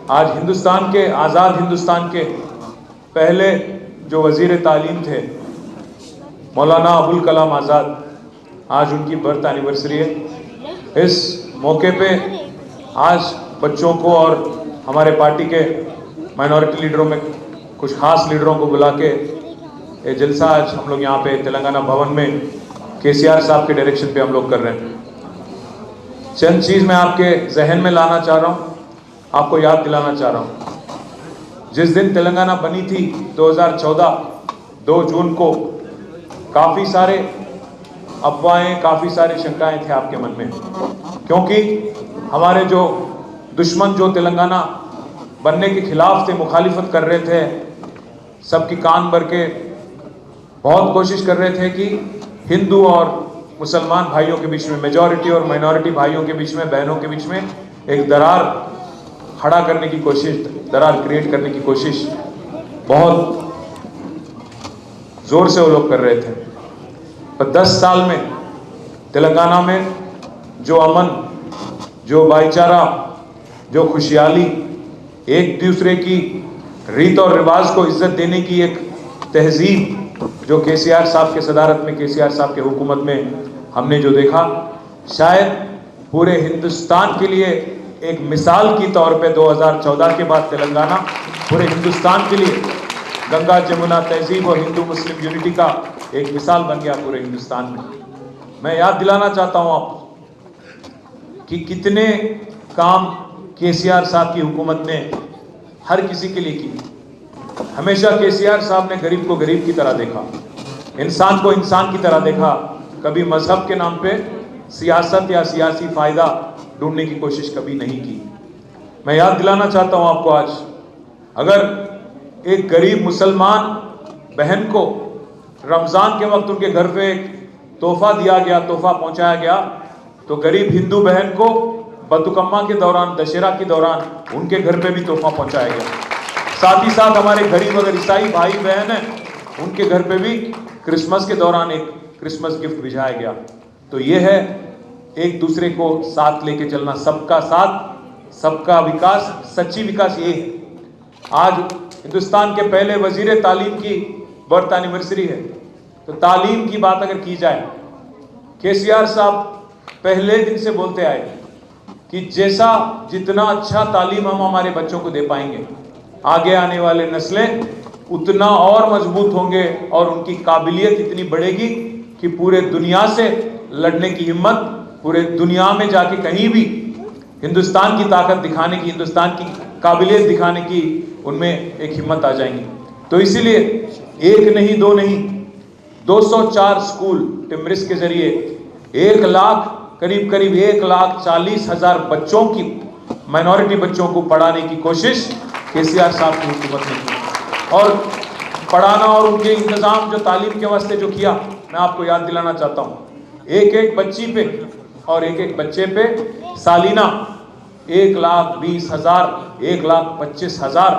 आज हिंदुस्तान के, आज़ाद हिंदुस्तान के पहले जो वज़ीर तालीम थे मौलाना अबुल कलाम आज़ाद, आज उनकी बर्थ एनिवर्सरी है। इस मौके पे आज बच्चों को और हमारे पार्टी के माइनॉरिटी लीडरों में कुछ खास लीडरों को बुला के ये जलसा आज हम लोग यहाँ पे तेलंगाना भवन में केसीआर साहब के डायरेक्शन पे हम लोग कर रहे हैं। चंद चीज़ मैं आपके जहन में लाना चाह रहा हूँ, आपको याद दिलाना चाह रहा हूँ। जिस दिन तेलंगाना बनी थी 2014 2 जून को, काफ़ी सारे अफवाहें, काफ़ी सारी शंकाएं थे आपके मन में, क्योंकि हमारे जो दुश्मन जो तेलंगाना बनने के खिलाफ थे, मुखालिफत कर रहे थे, सबकी कान भर के बहुत कोशिश कर रहे थे कि हिंदू और मुसलमान भाइयों के बीच में, मेजॉरिटी और माइनॉरिटी भाइयों के बीच में, बहनों के बीच में एक दरार खड़ा करने की कोशिश, दरार क्रिएट करने की कोशिश बहुत जोर से वो लोग कर रहे थे। पर 10 साल में तेलंगाना में जो अमन, जो भाईचारा, जो खुशहाली, एक दूसरे की रीत और रिवाज को इज्जत देने की एक तहजीब जो केसीआर साहब के सदारत में, केसीआर साहब के हुकूमत में हमने जो देखा, शायद पूरे हिंदुस्तान के लिए एक मिसाल की तौर पे 2014 के बाद तेलंगाना पूरे हिंदुस्तान के लिए गंगा जमुना तहजीब और हिंदू मुस्लिम यूनिटी का एक मिसाल बन गया पूरे हिंदुस्तान में। मैं याद दिलाना चाहता हूँ आप कि कितने काम केसीआर साहब की हुकूमत ने हर किसी के लिए की। हमेशा केसीआर साहब ने गरीब को गरीब की तरह देखा, इंसान को इंसान की तरह देखा, कभी मजहब के नाम पे सियासत या सियासी फायदा ढूंढने की कोशिश कभी नहीं की। मैं याद दिलाना चाहता हूं आपको, आज अगर एक गरीब मुसलमान बहन को रमजान के वक्त उनके घर पे एक तोहफा दिया गया, तोहफा पहुंचाया गया, तो गरीब हिंदू बहन को बतुकम्मा के दौरान, दशहरा के दौरान उनके घर पे भी तोहफा पहुंचाया गया। साथ ही साथ हमारे गरीब अगर ईसाई भाई बहन हैं, उनके घर पे भी क्रिसमस के दौरान एक क्रिसमस गिफ्ट भिजवाया गया। तो ये है एक दूसरे को साथ लेके चलना, सबका साथ सबका विकास, सच्ची विकास ये है। आज हिंदुस्तान के पहले वजीर तालीम की बर्थ एनिवर्सरी है, तो तालीम की बात अगर की जाए, केसीआर साहब पहले दिन से बोलते आए कि जैसा जितना अच्छा तालीम हम हमारे बच्चों को दे पाएंगे, आगे आने वाले नस्लें उतना और मजबूत होंगे और उनकी काबिलियत इतनी बढ़ेगी कि पूरे दुनिया से लड़ने की हिम्मत, पूरे दुनिया में जाके कहीं भी हिंदुस्तान की ताकत दिखाने की, हिंदुस्तान की काबिलियत दिखाने की उनमें एक हिम्मत आ जाएंगी। तो इसीलिए एक नहीं, दो नहीं, 204 स्कूल टिमरिस के जरिए 1 लाख, करीब 1,40,000 बच्चों की, माइनॉरिटी बच्चों को पढ़ाने की कोशिश केसीआर साहब की हुकूमत ने की। और पढ़ाना और उनके इंतजाम जो तालीम के वास्ते जो किया, मैं आपको याद दिलाना चाहता हूँ, एक बच्ची पे और एक बच्चे पे सालीना 1,20,000, 1,25,000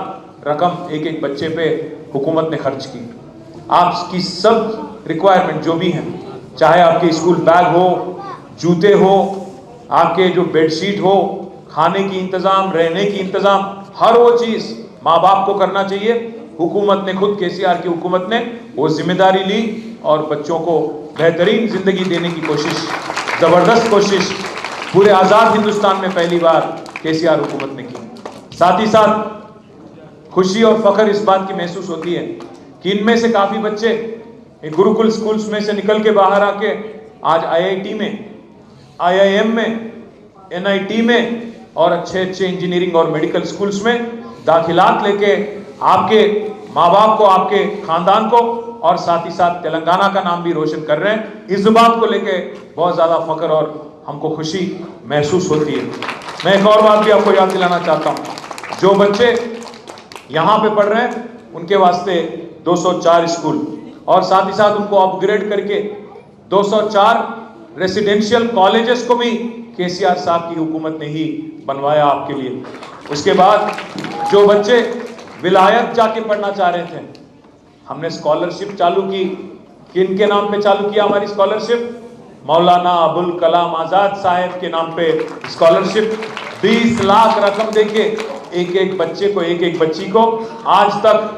रकम एक बच्चे पे हुकूमत ने खर्च की। आपकी सब रिक्वायरमेंट जो भी हैं, चाहे आपके स्कूल बैग हो, जूते हो, आपके जो बेडशीट हो, खाने की इंतजाम, रहने की इंतजाम, हर वो चीज़ माँ बाप को करना चाहिए। हुकूमत ने खुद, केसीआर की हुकूमत ने वो जिम्मेदारी ली और बच्चों को बेहतरीन जिंदगी देने की कोशिश, जबरदस्त कोशिश पूरे आज़ाद हिंदुस्तान में पहली बार केसीआर हुकूमत ने की। साथ ही साथ खुशी और फख्र इस बात की महसूस होती है कि इनमें से काफ़ी बच्चे गुरुकुल स्कूल्स में से निकल के बाहर आके आज IIT में, IIM में, NIT में और अच्छे इंजीनियरिंग और मेडिकल स्कूल्स में दाखिलात लेके आपके माँ बाप को, आपके खानदान को और साथ ही साथ तेलंगाना का नाम भी रोशन कर रहे हैं। इस बात को लेके बहुत ज़्यादा फख्र और हमको खुशी महसूस होती है। मैं एक और बात भी आपको याद दिलाना चाहता हूँ, जो बच्चे यहाँ पे पढ़ रहे हैं उनके वास्ते 204 स्कूल और साथ ही साथ उनको अपग्रेड करके 204 रेसिडेंशियल कॉलेजेस को भी केसीआर साहब की हुकूमत ने ही बनवाया आपके लिए। उसके बाद जो बच्चे विलायत जाके पढ़ना चाह रहे थे, हमने स्कॉलरशिप चालू की। किन के नाम पे चालू किया हमारी स्कॉलरशिप? मौलाना अबुल कलाम आज़ाद साहब के नाम पे स्कॉलरशिप 20 लाख रकम देके एक एक बच्चे को, एक एक बच्ची को आज तक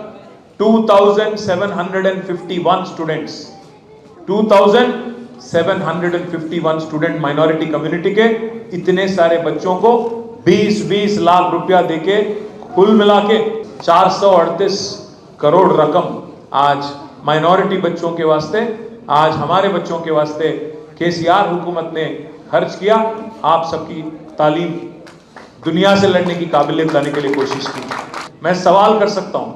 2751 स्टूडेंट्स, 2751 स्टूडेंट माइनॉरिटी कम्युनिटी के, इतने सारे बच्चों को 20-20 लाख रुपया देके कुल मिला के 438 करोड़ रकम आज माइनॉरिटी बच्चों के वास्ते, आज हमारे बच्चों के वास्ते केसीआर हुकूमत ने खर्च किया। आप सबकी तालीम दुनिया से लड़ने की काबिलियत लाने के लिए कोशिश की। मैं सवाल कर सकता हूं,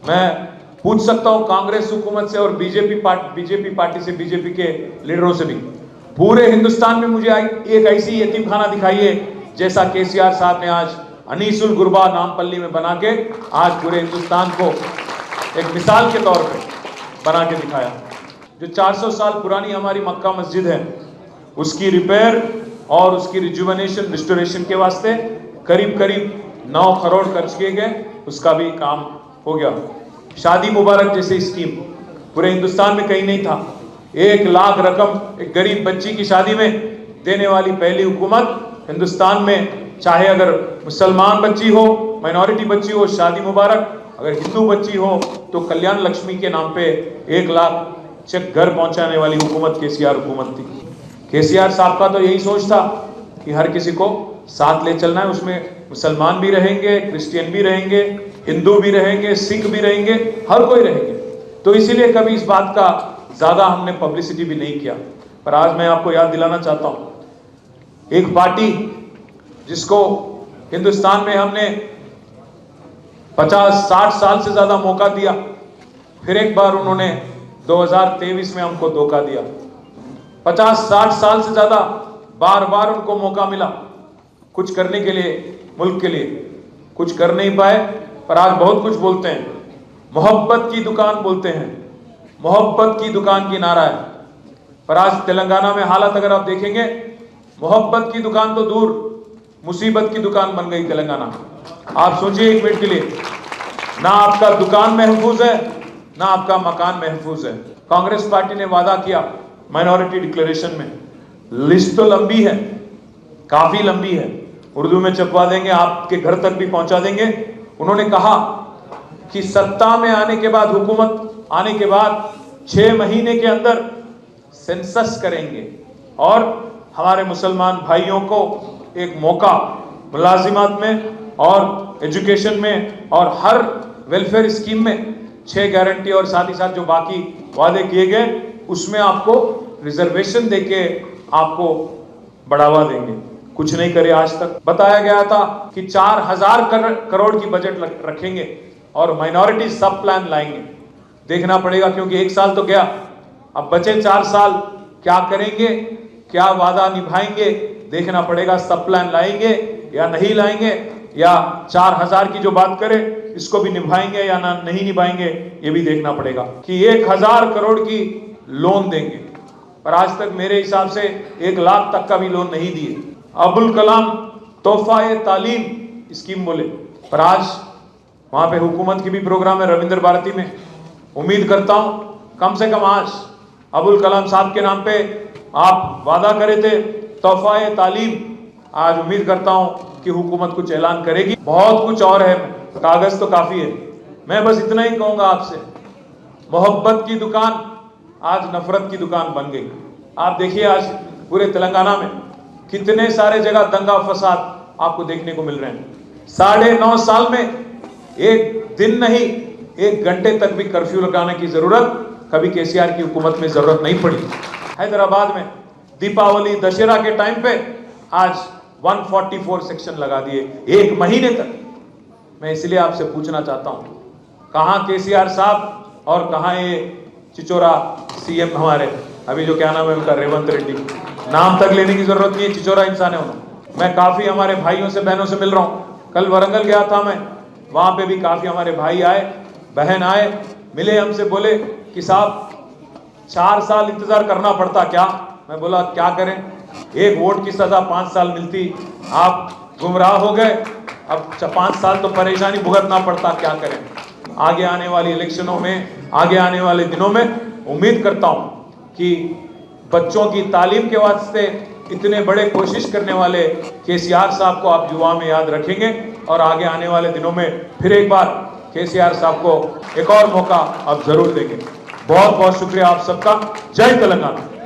मैं पूछ सकता हूं कांग्रेस हुकूमत से और बीजेपी पार्टी से, बीजेपी के लीडरों से भी, पूरे हिंदुस्तान में मुझे एक ऐसी यतीम खाना दिखाइए जैसा केसीआर साहब ने आज अनीसुल गुरबा नामपल्ली में बना के आज पूरे हिंदुस्तान को एक मिसाल के तौर पे बना के दिखाया। जो 400 साल पुरानी हमारी मक्का मस्जिद है, उसकी रिपेयर और उसकी रिजुवनेशन, रिस्टोरेशन के वास्ते करीब 9 करोड़ खर्च किए गए, उसका भी काम हो गया। शादी मुबारक जैसी स्कीम पूरे हिंदुस्तान में कहीं नहीं था। 1 लाख रकम एक गरीब बच्ची की शादी में देने वाली पहली हुकूमत हिंदुस्तान में, चाहे अगर मुसलमान बच्ची हो, माइनॉरिटी बच्ची हो, शादी मुबारक, अगर हिंदू बच्ची हो तो कल्याण लक्ष्मी के नाम पे 1 लाख चेक घर पहुंचाने वाली हुकूमत केसीआर हुकूमत थी। केसीआर साहब का तो यही सोच था कि हर किसी को साथ ले चलना है, उसमें मुसलमान भी रहेंगे, क्रिश्चियन भी रहेंगे, हिंदू भी रहेंगे, सिख भी रहेंगे, हर कोई रहेंगे। तो इसीलिए कभी इस बात का ज्यादा हमने पब्लिसिटी भी नहीं किया। पर आज मैं आपको याद दिलाना चाहता हूं, एक पार्टी जिसको हिंदुस्तान में हमने 50-60 साल से ज्यादा मौका दिया, फिर एक बार उन्होंने 2023 में हमको धोखा दिया। 50-60 साल से ज्यादा बार बार उनको मौका मिला कुछ करने के लिए, मुल्क के लिए कुछ कर नहीं पाए। पर आज बहुत कुछ बोलते हैं, मोहब्बत की दुकान बोलते हैं, मोहब्बत की दुकान की नारा है। पर आज तेलंगाना में हालत अगर आप देखेंगे, मोहब्बत की दुकान तो दूर, मुसीबत की दुकान बन गई तेलंगाना। आप सोचिए एक मिनट के लिए, ना आपका दुकान महफूज है, ना आपका मकान महफूज है। कांग्रेस पार्टी ने वादा किया माइनॉरिटी डिक्लेरेशन में, लिस्ट तो लंबी है, काफी लंबी है, उर्दू में छपवा देंगे, आपके घर तक भी पहुंचा देंगे। उन्होंने कहा कि सत्ता में आने के बाद, हुकूमत आने के बाद 6 महीने के अंदर सेंसस करेंगे और हमारे मुसलमान भाइयों को एक मौका मुलाजिमात में और एजुकेशन में और हर वेलफेयर स्कीम में 6 गारंटी और साथ ही साथ जो बाकी वादे किए गए उसमें आपको रिजर्वेशन देके आपको बढ़ावा देंगे। कुछ नहीं करे आज तक। बताया गया था कि 4000 करोड़ की बजट रखेंगे और माइनॉरिटी सब प्लान लाएंगे। देखना पड़ेगा, क्योंकि 1 साल तो गया, अब बचे 4 साल क्या करेंगे, क्या वादा निभाएंगे, देखना पड़ेगा। सब प्लान लाएंगे या नहीं लाएंगे, या 4000 की जो बात करे इसको भी निभाएंगे या ना नहीं निभाएंगे, ये भी देखना पड़ेगा। कि 1000 करोड़ की लोन देंगे, पर आज तक मेरे हिसाब से 1 लाख तक का भी लोन नहीं दिए। अबुल कलाम तोहफा तालीम स्कीम बोले, पर आज वहां पे हुकूमत की भी प्रोग्राम है रविंद्र भारती में। उम्मीद करता हूं कम से कम आज अबुल कलाम साहब के नाम पे आप वादा करे थे तोहफा तालीम, आज उम्मीद करता हूं कि हुकूमत कुछ ऐलान करेगी। बहुत कुछ और है, कागज तो काफी है। मैं बस इतना ही कहूंगा आपसे, मोहब्बत की दुकान आज नफरत की दुकान बन गई। आप देखिए आज पूरे तेलंगाना में कितने सारे जगह दंगा फसाद आपको देखने को मिल रहे हैं। 9.5 साल में एक दिन नहीं, 1 घंटे तक भी कर्फ्यू लगाने की जरूरत कभी केसीआर की हुकूमत में जरूरत नहीं पड़ी। हैदराबाद में दीपावली दशहरा के टाइम पे आज 144 सेक्शन लगा दिए 1 महीने तक। मैं इसलिए आपसे पूछना चाहता हूं, कहां केसीआर साहब और कहां ये चिचोरा सीएम हमारे, अभी जो क्या नाम है उनका, रेवंत रेड्डी। नाम तक लेने की जरूरत नहीं है, चिचोरा इंसान है उन्होंने। मैं काफी हमारे भाइयों से, बहनों से मिल रहा हूं। कल वरंगल गया था मैं, वहां पे भी काफी हमारे भाई आए, बहन आए, मिले, हमसे बोले कि साहब 4 साल इंतजार करना पड़ता क्या। मैं बोला क्या करें, 1 वोट की सजा 5 साल मिलती, आप गुमराह हो गए, अब 5 साल तो परेशानी भुगतना पड़ता, क्या करें। आगे आने वाली इलेक्शनों में, आगे आने वाले दिनों में उम्मीद करता हूं कि बच्चों की तालीम के वास्ते इतने बड़े कोशिश करने वाले केसीआर साहब को आप युवा में याद रखेंगे और आगे आने वाले दिनों में फिर एक बार केसीआर साहब को एक और मौका आप जरूर देंगे। बहुत बहुत शुक्रिया आप सबका। जय तेलंगाना।